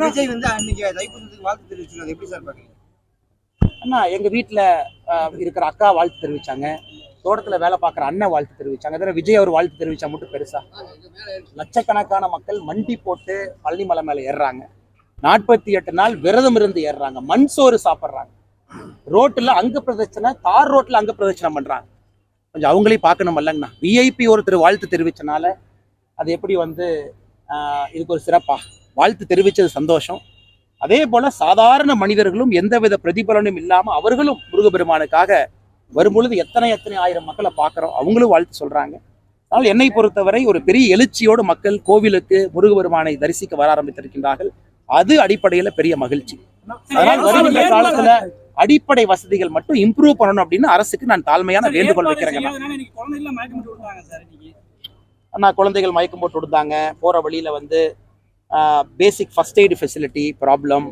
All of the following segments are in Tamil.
விஜய் வந்து அன்னைக்கு தைப்பூசத்துக்கு வாழ்த்து தெரிவிச்சிருக்காரு, எப்படி சார் பாக்குறீங்க? அண்ணா எங்க வீட்டுல இருக்கிற அக்கா வாழ்த்து தெரிவிச்சாங்க, தோட்டத்துல வேலை பார்க்குற அண்ணன் வாழ்த்து தெரிவிச்சாங்க. அதில் விஜய் அவர் வாழ்த்து தெரிவிச்சா மட்டும் பெருசா? லட்சக்கணக்கான மக்கள் மண்டி போட்டு பழனி மலை மேல ஏறுறாங்க, 48 நாள் விரதம் இருந்து ஏறுறாங்க, மண் சோறு சாப்பிட்றாங்க, ரோட்டுல அங்க பிரதட்சணை, தார் ரோட்ல அங்க பிரதட்சணை பண்றாங்க. கொஞ்சம் அவங்களையும் பார்க்கணும் இல்லைங்கண்ணா. விஐபி ஒருத்தர் வாழ்த்து தெரிவிச்சனால அது எப்படி வந்து இதுக்கு ஒரு சிறப்பா? வாழ்த்து தெரிவிச்சது சந்தோஷம். அதே போல சாதாரண மனிதர்களும் எந்தவித பிரதிபலனும் இல்லாம அவர்களும் முருகப்பெருமானுக்காக வரும்பொழுது எத்தனை ஆயிரம் மக்களை பார்க்குறோம், அவங்களும் வாழ்த்து சொல்றாங்க. அதனால் என்னை பொறுத்தவரை ஒரு பெரிய எழுச்சியோடு மக்கள் கோவிலுக்கு முருகப்பெருமானை தரிசிக்க வர ஆரம்பித்திருக்கின்றார்கள். அது அடிப்படையில பெரிய மகிழ்ச்சி. அதனால் வருகின்ற காலத்துல அடிப்படை வசதிகள் மட்டும் இம்ப்ரூவ் பண்ணணும் அப்படின்னு அரசுக்கு நான் தாழ்மையான வேண்டுகோள் வைக்கிறேங்க. அண்ணா குழந்தைகள் மயக்கம் போட்டு விடுந்தாங்க, போற வழியில வந்து basic first aid facility problem.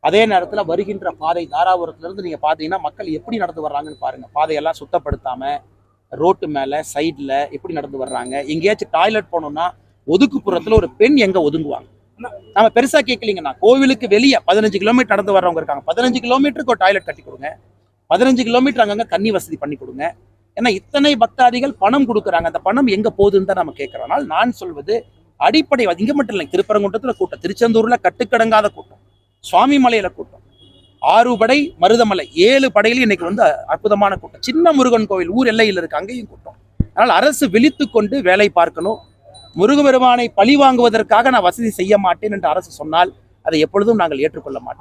அதே நேரத்தில் வருகின்ற பாதை தாராபுரத்துலேருந்து நீங்கள் பார்த்தீங்கன்னா மக்கள் எப்படி நடந்து வர்றாங்கன்னு பாருங்கள். பாதையெல்லாம் சுத்தப்படுத்தாமல் ரோட்டு மேலே சைடில் எப்படி நடந்து வர்றாங்க. எங்கேயாச்சும் டாய்லெட் போனோம்னா ஒதுக்குப்புறத்தில் ஒரு பெண் எங்கே ஒதுங்குவாங்க? நம்ம பெருசாக கேட்கலீங்கண்ணா. கோவிலுக்கு வெளியே 15 கிலோமீட்டர் நடந்து வர்றவங்க இருக்காங்க, 15 கிலோமீட்டருக்கு ஒரு டாய்லெட் கட்டி கொடுங்க, 15 கிலோமீட்டர் அங்கங்கே தண்ணி வசதி பண்ணி கொடுங்க. ஏன்னா இத்தனை பக்தாதிகள் பணம் கொடுக்குறாங்க, அந்த பணம் எங்கே போகுதுன்னு தான் நம்ம கேட்குறோம். ஆனால் நான் சொல்வது அடிப்படை இங்கே மட்டும் இல்லை, திருப்பரங்குன்றத்தில் கூட்டம், திருச்செந்தூர்ல கட்டுக்கடங்காத கூட்டம், சுவாமி மலையில கூட்டம், 6 படை மருதமலை 7 படையிலும் இன்னைக்கு வந்து அற்புதமான கூட்டம். சின்ன முருகன் கோவில் ஊர் எல்லையில் இருக்கு, அங்கேயும் கூட்டம். அதனால் அரசு விழித்து கொண்டு வேலை பார்க்கணும். முருகப்பெருமானை பழி வாங்குவதற்காக நான் வசதி செய்ய மாட்டேன் என்று அரசு சொன்னால் அதை எப்பொழுதும் நாங்கள் ஏற்றுக்கொள்ள மாட்டோம்.